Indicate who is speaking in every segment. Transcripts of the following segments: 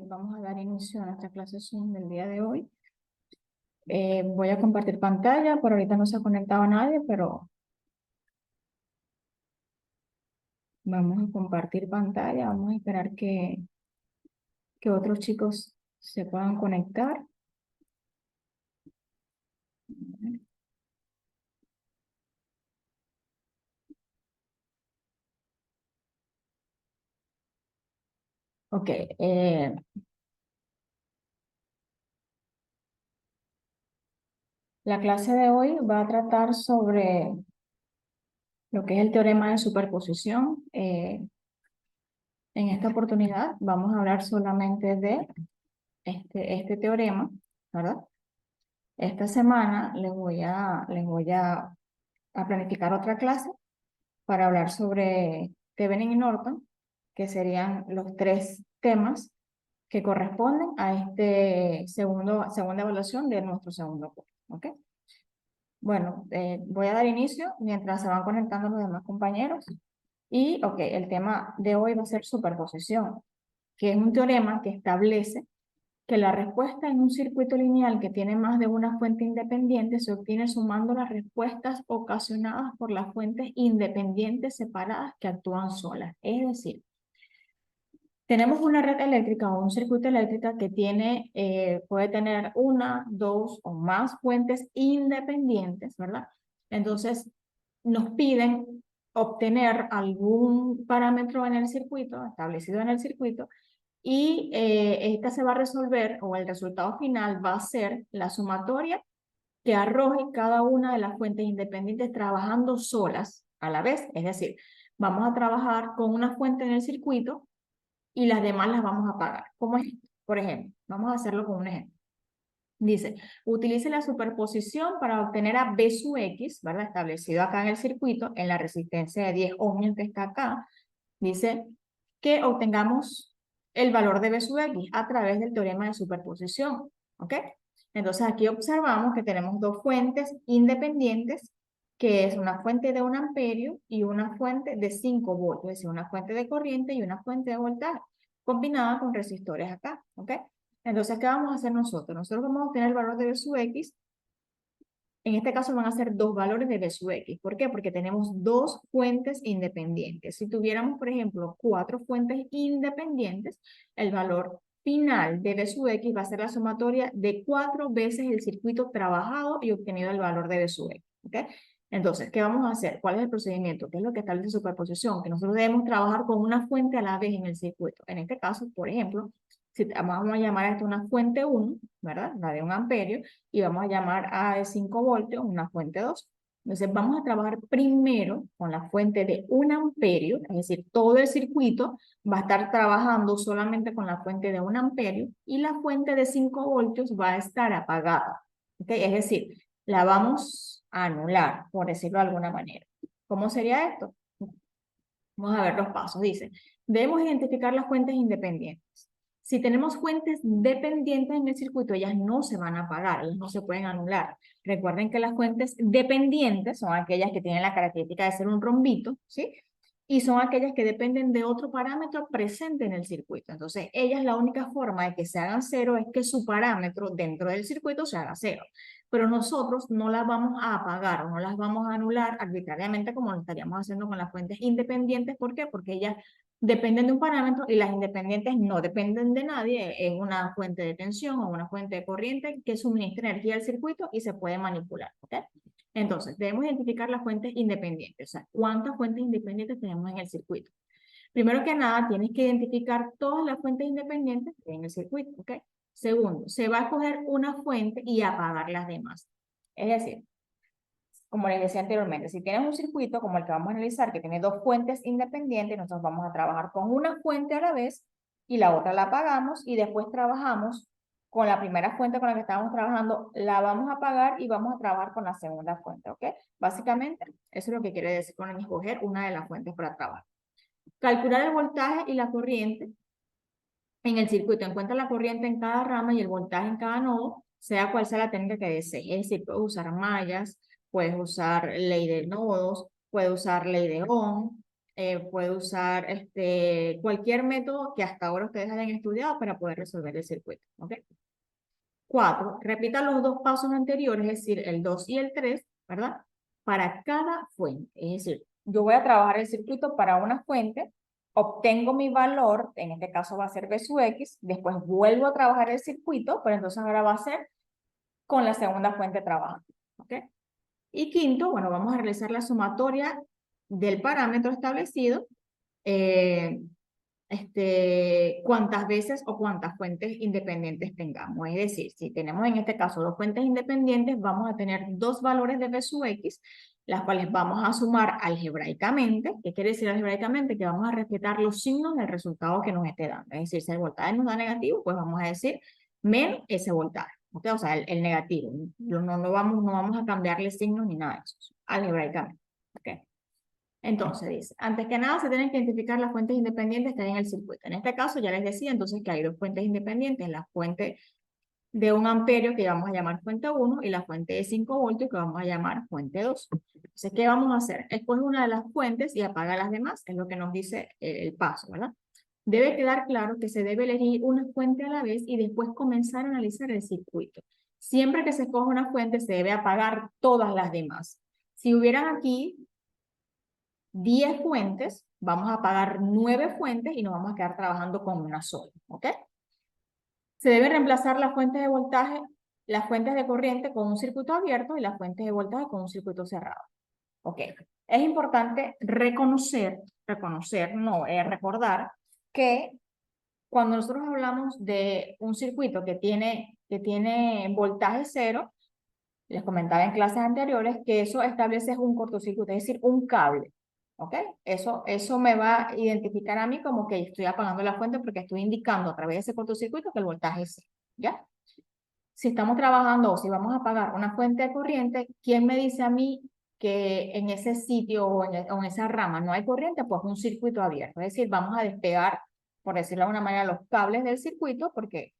Speaker 1: Vamos a dar inicio a nuestra clase Zoom del día de hoy. Voy a compartir pantalla, por ahorita no se ha conectado nadie, pero vamos a compartir pantalla, vamos a esperar que otros chicos se puedan conectar. Ok, la clase de hoy va a tratar sobre lo que es el teorema de superposición. En esta oportunidad vamos a hablar solamente de este teorema, ¿verdad? Esta semana les voy a planificar otra clase para hablar sobre Thevenin y Norton, que serían los tres temas que corresponden a segunda evaluación de nuestro segundo curso. ¿Ok? Bueno, voy a dar inicio mientras se van conectando los demás compañeros. Y, ok, el tema de hoy va a ser superposición, que es un teorema que establece que la respuesta en un circuito lineal que tiene más de una fuente independiente se obtiene sumando las respuestas ocasionadas por las fuentes independientes separadas que actúan solas. Es decir, tenemos una red eléctrica o un circuito eléctrico que puede tener una, dos o más fuentes independientes, ¿verdad? Entonces, nos piden obtener algún parámetro en el circuito, establecido en el circuito, y esta se va a resolver, o el resultado final va a ser la sumatoria que arroje cada una de las fuentes independientes trabajando solas a la vez. Es decir, vamos a trabajar con una fuente en el circuito y las demás las vamos a apagar. ¿Cómo es? Por ejemplo, vamos a hacerlo con un ejemplo. Dice, utilice la superposición para obtener a B sub X, ¿verdad? Establecido acá en el circuito, en la resistencia de 10 ohmios que está acá. Dice que obtengamos el valor de B sub X a través del teorema de superposición. ¿Ok? Entonces aquí observamos que tenemos dos fuentes independientes, que es una fuente de 1 amperio y una fuente de 5 voltios, es decir, una fuente de corriente y una fuente de voltaje, combinada con resistores acá. ¿Ok? Entonces, ¿qué vamos a hacer nosotros? Nosotros vamos a obtener el valor de B sub X. En este caso van a ser dos valores de B sub X. ¿Por qué? Porque tenemos dos fuentes independientes. Si tuviéramos, por ejemplo, cuatro fuentes independientes, el valor final de B sub X va a ser la sumatoria de 4 veces el circuito trabajado y obtenido el valor de B sub X. ¿Ok? Entonces, ¿qué vamos a hacer? ¿Cuál es el procedimiento? ¿Qué es lo que establece superposición? Que nosotros debemos trabajar con una fuente a la vez en el circuito. En este caso, por ejemplo, si vamos a llamar a esto una fuente 1, ¿verdad? La de 1 amperio, y vamos a llamar a de 5 voltios una fuente 2. Entonces vamos a trabajar primero con la fuente de 1 amperio, es decir, todo el circuito va a estar trabajando solamente con la fuente de 1 amperio y la fuente de 5 voltios va a estar apagada. ¿Okay? Es decir, la vamos a anular, por decirlo de alguna manera. ¿Cómo sería esto? Vamos a ver los pasos. Dice, debemos identificar las fuentes independientes. Si tenemos fuentes dependientes en el circuito, ellas no se van a apagar, ellas no se pueden anular. Recuerden que las fuentes dependientes son aquellas que tienen la característica de ser un rombito, ¿sí? Y son aquellas que dependen de otro parámetro presente en el circuito. Entonces, ellas la única forma de que se hagan cero es que su parámetro dentro del circuito se haga cero. Pero nosotros no las vamos a apagar o no las vamos a anular arbitrariamente como lo estaríamos haciendo con las fuentes independientes. ¿Por qué? Porque ellas dependen de un parámetro y las independientes no dependen de nadie. Es una fuente de tensión o una fuente de corriente que suministra energía al circuito y se puede manipular. ¿Ok? Entonces, debemos identificar las fuentes independientes. O sea, ¿cuántas fuentes independientes tenemos en el circuito? Primero que nada, tienes que identificar todas las fuentes independientes que hay en el circuito. ¿Ok? Segundo, se va a escoger una fuente y apagar las demás. Es decir, como les decía anteriormente, si tienes un circuito como el que vamos a analizar, que tiene dos fuentes independientes, nosotros vamos a trabajar con una fuente a la vez y la otra la apagamos y después trabajamos con la primera fuente con la que estábamos trabajando, la vamos a apagar y vamos a trabajar con la segunda fuente, ¿ok? Básicamente, eso es lo que quiere decir con escoger una de las fuentes para trabajar. Calcular el voltaje y la corriente en el circuito. Encuentra la corriente en cada rama y el voltaje en cada nodo, sea cual sea la técnica que desees. Es decir, puedes usar mallas, puedes usar ley de nodos, puedes usar ley de Ohm, puede usar cualquier método que hasta ahora ustedes hayan estudiado para poder resolver el circuito. ¿Ok? 4. Repita los dos pasos anteriores, es decir, el 2 y el 3, ¿verdad? Para cada fuente. Es decir, yo voy a trabajar el circuito para una fuente, obtengo mi valor, en este caso va a ser B sub X, después vuelvo a trabajar el circuito, pero entonces ahora va a ser con la segunda fuente trabajando. ¿Ok? Y quinto, bueno, vamos a realizar la sumatoria del parámetro establecido, cuántas veces o cuántas fuentes independientes tengamos. Es decir, si tenemos en este caso dos fuentes independientes, vamos a tener dos valores de B sub X, las cuales vamos a sumar algebraicamente. ¿Qué quiere decir algebraicamente? Que vamos a respetar los signos del resultado que nos esté dando. Es decir, si el voltaje nos da negativo, pues vamos a decir menos ese voltaje. ¿Okay? O sea, el negativo. No vamos a cambiarle signos ni nada de eso. Algebraicamente. ¿Okay? Entonces dice, antes que nada se tienen que identificar las fuentes independientes que hay en el circuito. En este caso ya les decía entonces que hay dos fuentes independientes, la fuente de 1 amperio que vamos a llamar fuente 1 y la fuente de 5 voltios que vamos a llamar fuente 2. Entonces, ¿qué vamos a hacer? Escoge una de las fuentes y apaga las demás, es lo que nos dice el paso, ¿verdad? Debe quedar claro que se debe elegir una fuente a la vez y después comenzar a analizar el circuito. Siempre que se escoja una fuente se debe apagar todas las demás. Si hubieran aquí 10 fuentes, vamos a apagar 9 fuentes y nos vamos a quedar trabajando con una sola, ¿ok? Se debe reemplazar las fuentes de voltaje, las fuentes de corriente con un circuito abierto y las fuentes de voltaje con un circuito cerrado, ¿ok? Es importante recordar que cuando nosotros hablamos de un circuito que tiene voltaje cero, les comentaba en clases anteriores que eso establece un cortocircuito, es decir, un cable. ¿Ok? Eso me va a identificar a mí como que estoy apagando la fuente porque estoy indicando a través de ese cortocircuito que el voltaje es cero. ¿Ya? Si estamos trabajando o si vamos a apagar una fuente de corriente, ¿quién me dice a mí que en ese sitio o en esa rama no hay corriente? Pues un circuito abierto. Es decir, vamos a despegar, por decirlo de alguna manera, los cables del circuito porque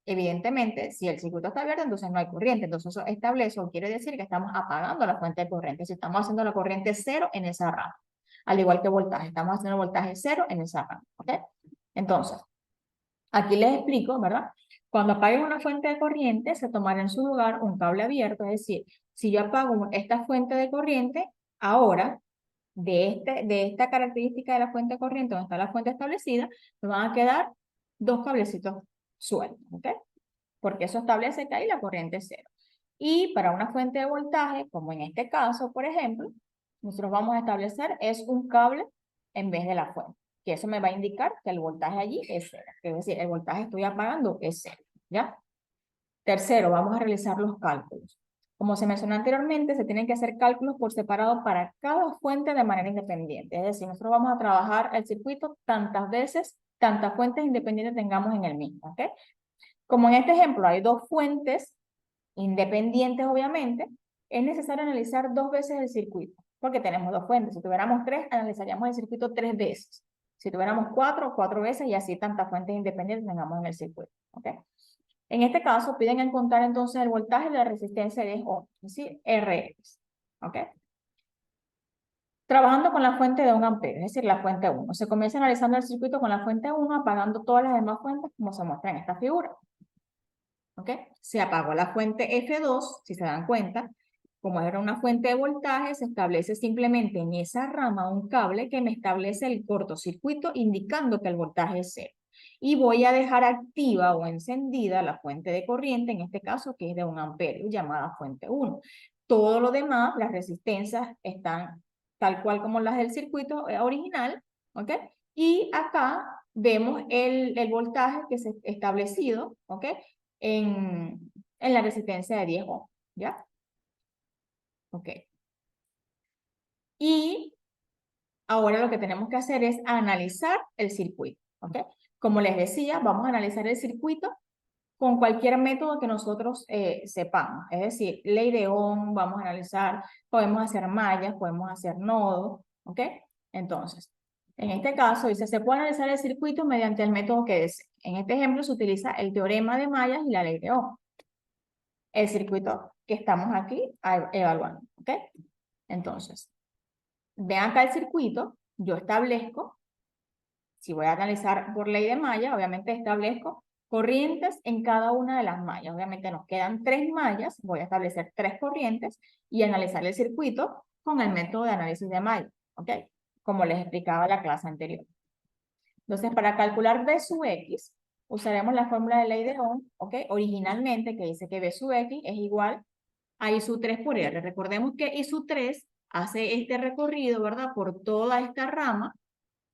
Speaker 1: evidentemente, si el circuito está abierto, entonces no hay corriente. Entonces eso establece o quiere decir que estamos apagando la fuente de corriente. Si estamos haciendo la corriente cero en esa rama. Al igual que voltaje, estamos haciendo voltaje cero en esa rama. ¿Ok? Entonces, aquí les explico, ¿verdad? Cuando apaguen una fuente de corriente, se tomará en su lugar un cable abierto. Es decir, si yo apago esta fuente de corriente, ahora, de esta característica de la fuente de corriente, donde está la fuente establecida, me van a quedar dos cablecitos sueltos. ¿Ok? Porque eso establece que ahí la corriente es cero. Y para una fuente de voltaje, como en este caso, por ejemplo, nosotros vamos a establecer es un cable en vez de la fuente, que eso me va a indicar que el voltaje allí es cero. Es decir, el voltaje estoy apagando es cero, ¿ya? Tercero, vamos a realizar los cálculos. Como se mencionó anteriormente, se tienen que hacer cálculos por separado para cada fuente de manera independiente. Es decir, nosotros vamos a trabajar el circuito tantas veces, tantas fuentes independientes tengamos en el mismo, ¿ok? Como en este ejemplo hay dos fuentes independientes, obviamente, es necesario analizar 2 veces el circuito, porque tenemos dos fuentes. Si tuviéramos 3, analizaríamos el circuito 3 veces. Si tuviéramos 4, 4 veces y así tantas fuentes independientes tengamos en el circuito. ¿Ok? En este caso, piden encontrar entonces el voltaje de la resistencia de ohms, es decir, Rx. ¿Ok? Trabajando con la fuente de 1 amperio, es decir, la fuente 1. Se comienza analizando el circuito con la fuente 1, apagando todas las demás fuentes como se muestra en esta figura. ¿Ok? Se apagó la fuente F2, si se dan cuenta, como era una fuente de voltaje, se establece simplemente en esa rama un cable que me establece el cortocircuito indicando que el voltaje es cero. Y voy a dejar activa o encendida la fuente de corriente, en este caso que es de 1 amperio, llamada fuente 1. Todo lo demás, las resistencias están tal cual como las del circuito original, ¿ok? Y acá vemos el voltaje que se ha establecido, ¿ok? En la resistencia de 10 ohms, ¿ya? Ok. Y ahora lo que tenemos que hacer es analizar el circuito, ¿ok? Como les decía, vamos a analizar el circuito con cualquier método que nosotros sepamos. Es decir, ley de Ohm, vamos a analizar, podemos hacer mallas, podemos hacer nodos, ¿ok? Entonces, en este caso, dice, se puede analizar el circuito mediante el método que desee. En este ejemplo se utiliza el teorema de mallas y la ley de Ohm. El circuito que estamos aquí evaluando, ¿ok? Entonces, vean acá el circuito, yo establezco, si voy a analizar por ley de malla, obviamente establezco corrientes en cada una de las mallas. Obviamente nos quedan 3 mallas, voy a establecer 3 corrientes y analizar el circuito con el método de análisis de malla, ¿ok? Como les explicaba en la clase anterior. Entonces, para calcular B sub X, usaremos la fórmula de ley de Ohm, ¿ok? Originalmente, que dice que B sub X es igual a I sub 3 por R. Recordemos que I sub 3 hace este recorrido, ¿verdad? Por toda esta rama,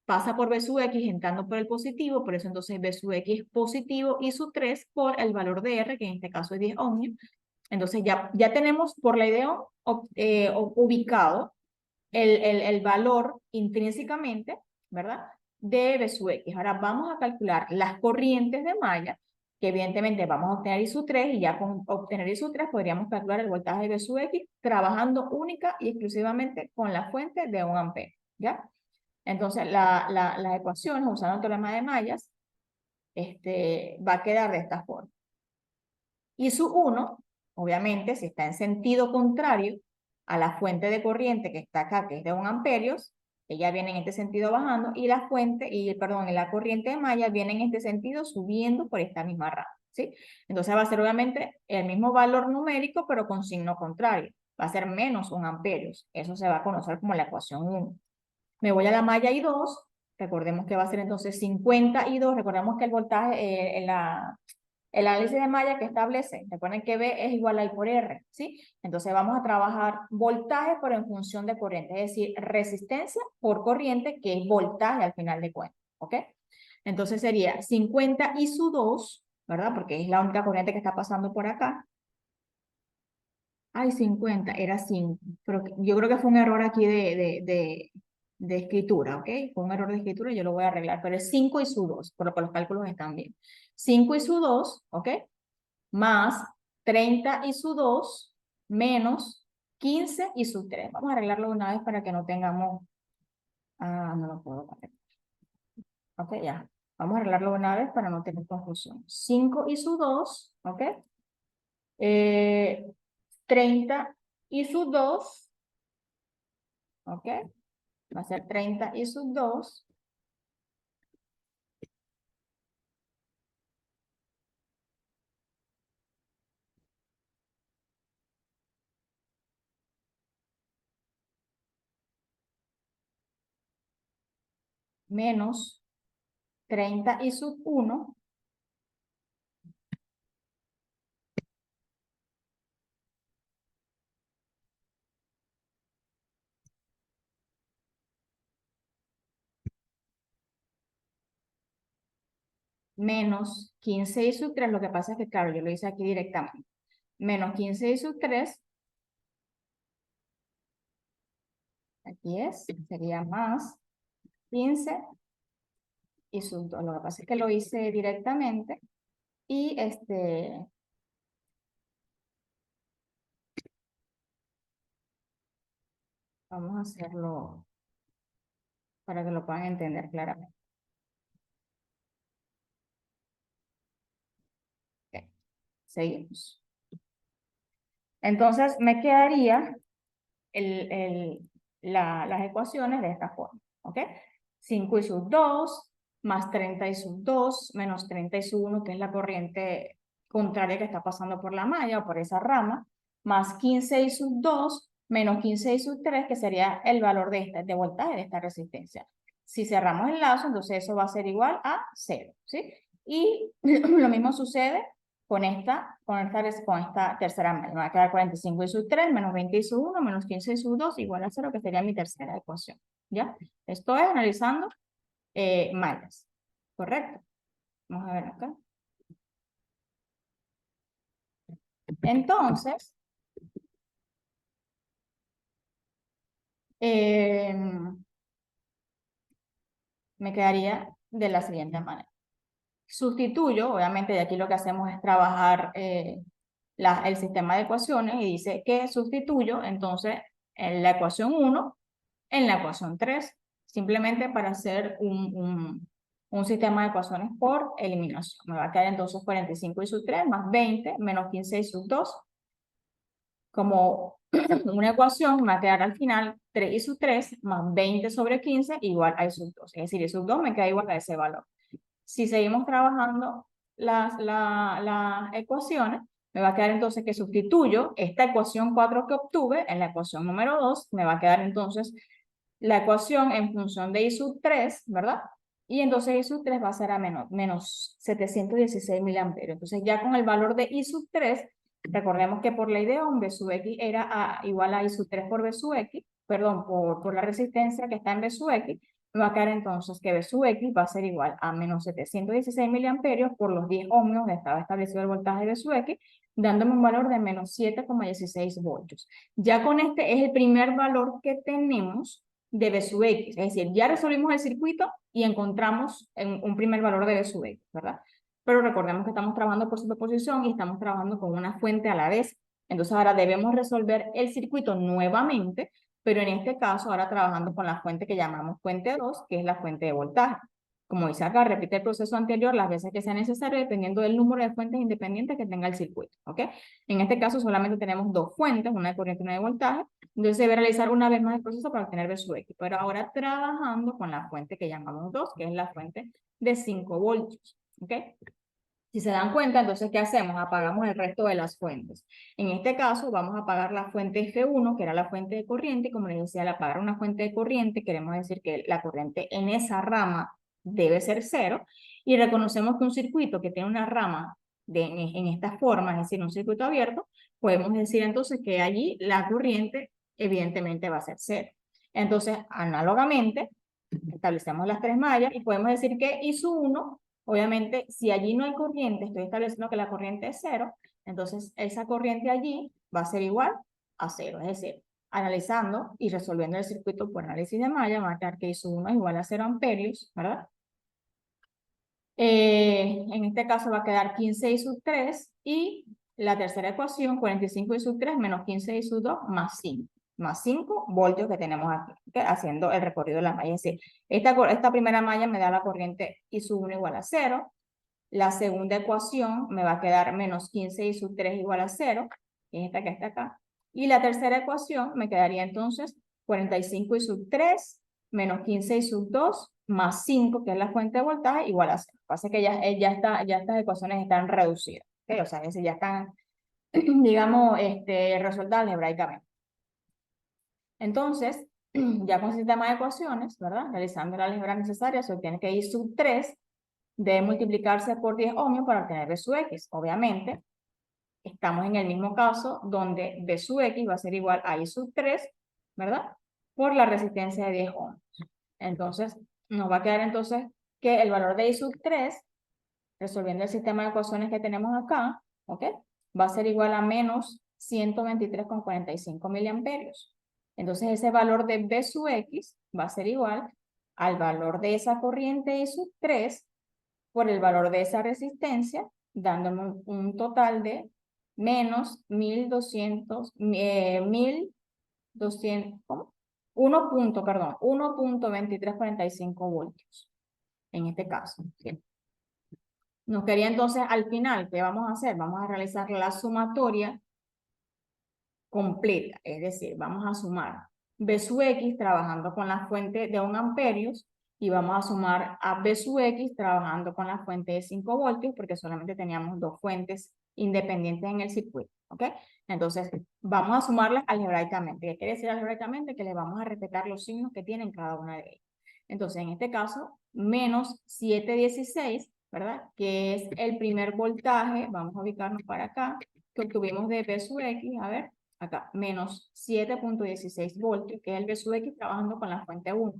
Speaker 1: pasa por B sub X entrando por el positivo, por eso entonces B sub X es positivo I sub 3 por el valor de R, que en este caso es 10 ohmios. Entonces ya tenemos por la idea ubicado el valor intrínsecamente, ¿verdad? De B sub X. Ahora vamos a calcular las corrientes de malla, que evidentemente vamos a obtener I sub 3 y ya con obtener I sub 3 podríamos calcular el voltaje de B sub X trabajando única y exclusivamente con la fuente de 1 ampere, ¿ya? Entonces, las ecuaciones usando el teorema de mallas va a quedar de esta forma. Y su 1, obviamente, si está en sentido contrario a la fuente de corriente que está acá, que es de 1 amperios, ella viene en este sentido bajando, y la fuente, perdón, y la corriente de malla viene en este sentido subiendo por esta misma rama, ¿sí? Entonces va a ser obviamente el mismo valor numérico, pero con signo contrario. Va a ser menos 1 amperios. Eso se va a conocer como la ecuación 1. Me voy a la malla I2, recordemos que va a ser entonces 50 I2, recordemos que el voltaje, el análisis de malla que establece, recuerden que B es igual a I por R, ¿sí? Entonces vamos a trabajar voltaje pero en función de corriente, es decir, resistencia por corriente, que es voltaje al final de cuentas, ¿ok? Entonces sería 50 I sub 2, ¿verdad? Porque es la única corriente que está pasando por acá. Ay, 50, era 5. Pero yo creo que fue un error aquí de escritura, ¿ok? Fue un error de escritura, yo lo voy a arreglar, pero es 5 y su 2, por lo que los cálculos están bien. 5 y su 2, ¿ok? Más 30 y su 2, menos 15 y su 3. Vamos a arreglarlo de una vez para que no tengamos... Ah, no lo puedo poner. Ok, ya. Vamos a arreglarlo de una vez para no tener confusión. 5 y su 2, ¿ok? Eh, 30 y su 2, ¿ok? Va a ser 30 y sub 2 menos 30 y sub 1 menos 15 y sub 3. Lo que pasa es que, claro, yo lo hice aquí directamente. Menos 15 y sub 3, aquí sería más 15 y sub 2. Lo que pasa es que lo hice directamente y vamos a hacerlo para que lo puedan entender claramente. Ok, seguimos. Entonces me quedaría las ecuaciones de esta forma, ¿ok? 5 y sub 2, más 30 y sub 2, menos 30 y sub 1, que es la corriente contraria que está pasando por la malla o por esa rama, más 15 y sub 2, menos 15 y sub 3, que sería el valor de voltaje de esta resistencia. Si cerramos el lazo, entonces eso va a ser igual a 0, ¿sí? Y lo mismo sucede con esta tercera malla. Me va a quedar 45 y sub 3, menos 20 y sub 1, menos 15 y sub 2, igual a 0, que sería mi tercera ecuación. ¿Ya? Esto es analizando mallas. ¿Correcto? Vamos a ver acá. Entonces, eh, me quedaría de la siguiente manera. Sustituyo, obviamente de aquí lo que hacemos es trabajar el sistema de ecuaciones y dice que sustituyo entonces en la ecuación 1 en la ecuación 3, simplemente para hacer un sistema de ecuaciones por eliminación. Me va a quedar entonces 45 y sub 3 más 20 menos 15 y sub 2 como una ecuación, me va a quedar al final 3 I sub 3 más 20 sobre 15 igual a I sub 2. Es decir, I sub 2 me queda igual a ese valor. Si seguimos trabajando las ecuaciones, me va a quedar entonces que sustituyo esta ecuación 4 que obtuve en la ecuación número 2, me va a quedar entonces la ecuación en función de I sub 3, ¿verdad? Y entonces I sub 3 va a ser a menos 716 miliamperios. Entonces ya con el valor de I sub 3, recordemos que por ley de Ohm, B sub X era igual a I sub 3 por B sub X, perdón, por la resistencia que está en B sub X, me va a quedar entonces que B sub X va a ser igual a menos 716 miliamperios por los 10 ohmios donde estaba establecido el voltaje de B sub X, dándome un valor de menos 7,16 voltios. Ya con este es el primer valor que tenemos de B sub X, es decir, ya resolvimos el circuito y encontramos un primer valor de B sub X, ¿verdad? Pero recordemos que estamos trabajando por superposición y estamos trabajando con una fuente a la vez. Entonces ahora debemos resolver el circuito nuevamente, pero en este caso ahora trabajando con la fuente que llamamos fuente 2, que es la fuente de voltaje. Como dice acá, repite el proceso anterior las veces que sea necesario, dependiendo del número de fuentes independientes que tenga el circuito, ¿ok? En este caso solamente tenemos dos fuentes, una de corriente y una de voltaje, entonces se debe realizar una vez más el proceso para obtener B sub X, pero ahora trabajando con la fuente que llamamos 2, que es la fuente de 5 voltios, ¿ok? Si se dan cuenta, entonces, ¿qué hacemos? Apagamos el resto de las fuentes. En este caso, vamos a apagar la fuente F1, que era la fuente de corriente, y como les decía, al apagar una fuente de corriente, queremos decir que la corriente en esa rama debe ser cero, y reconocemos que un circuito que tiene una rama en esta forma, es decir, un circuito abierto, podemos decir entonces que allí la corriente evidentemente va a ser cero. Entonces, análogamente, establecemos las tres mallas y podemos decir que I sub 1, obviamente, si allí no hay corriente, estoy estableciendo que la corriente es cero, entonces esa corriente allí va a ser igual a cero. Es decir, analizando y resolviendo el circuito por análisis de malla, va a quedar que I sub 1 es igual a 0 amperios, ¿verdad? En este caso va a quedar 15 I sub 3 y la tercera ecuación, 45 I sub 3 menos 15 I sub 2 más 5 voltios que tenemos aquí, ¿okay? Haciendo el recorrido de la malla. Es decir, esta primera malla me da la corriente I sub 1 igual a 0. La segunda ecuación me va a quedar menos 15 I sub 3 igual a 0, es esta que está acá. Y la tercera ecuación me quedaría entonces 45 I sub 3 menos 15 I sub 2 más 5, que es la fuente de voltaje, igual a 0. Pasa que ya estas ecuaciones están reducidas, ¿okay? O sea, es decir, ya están, digamos, resueltas algebraicamente. Entonces, ya con el sistema de ecuaciones, ¿verdad? Realizando la álgebra necesaria, se obtiene que I sub 3 debe multiplicarse por 10 ohmios para obtener B sub X. Obviamente, estamos en el mismo caso donde B sub X va a ser igual a I sub 3, ¿verdad? Por la resistencia de 10 ohmios. Entonces, nos va a quedar entonces que el valor de I sub 3, resolviendo el sistema de ecuaciones que tenemos acá, ¿ok? Va a ser igual a menos 123,45 miliamperios. Entonces, ese valor de B sub X va a ser igual al valor de esa corriente I sub 3 por el valor de esa resistencia, dándome un total de menos 1200, 1200, ¿cómo? 1.2345 voltios, en este caso. ¿Sí? Nos quería entonces al final, ¿qué vamos a hacer? Vamos a realizar la sumatoria completa, es decir, vamos a sumar B sub X trabajando con la fuente de 1 amperios y vamos a sumar a B sub X trabajando con la fuente de 5 voltios porque solamente teníamos dos fuentes independientes en el circuito, ¿ok? Entonces, vamos a sumarlas algebraicamente. ¿Qué quiere decir algebraicamente? Que le vamos a respetar los signos que tienen cada una de ellas. Entonces, en este caso, menos 716, ¿verdad? Que es el primer voltaje, vamos a ubicarnos para acá, que obtuvimos de B sub X, a ver, acá, menos 7,16 voltios, que es el B sub X trabajando con la fuente 1.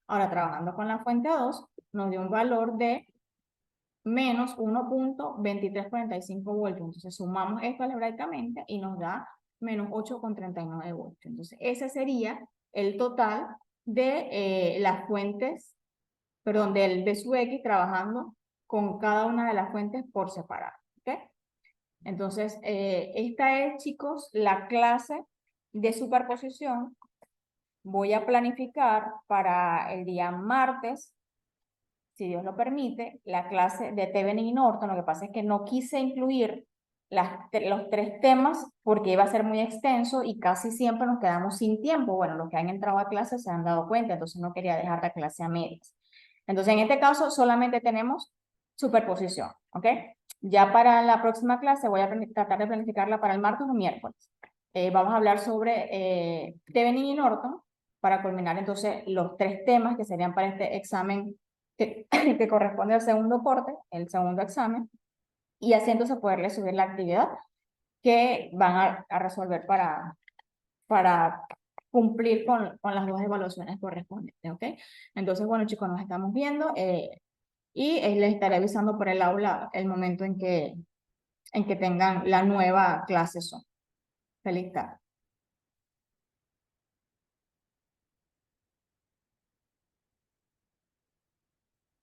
Speaker 1: Ahora, trabajando con la fuente 2, nos dio un valor de menos 1,2345 voltios. Entonces, sumamos esto algebraicamente y nos da menos 8,39 voltios. Entonces, ese sería el total de las fuentes, perdón, del B sub X trabajando con cada una de las fuentes por separado. ¿Ok? Entonces, esta es, chicos, la clase de superposición. Voy a planificar para el día martes, si Dios lo permite, la clase de Thevenin y Norton. Lo que pasa es que no quise incluir los tres temas porque iba a ser muy extenso y casi siempre nos quedamos sin tiempo. Bueno, los que han entrado a clase se han dado cuenta, entonces no quería dejar la clase a medias. Entonces, en este caso, solamente tenemos superposición, ¿ok? Ya para la próxima clase voy a tratar de planificarla para el martes o miércoles. Vamos a hablar sobre Thevenin y Norton para culminar entonces los tres temas que serían para este examen que corresponde al segundo corte, el segundo examen, y así entonces poderle subir la actividad que van a resolver para cumplir con las dos evaluaciones correspondientes, ¿ok? Entonces, bueno, chicos, nos estamos viendo y les estaré avisando por el aula el momento en que tengan la nueva clase. Feliz tarde.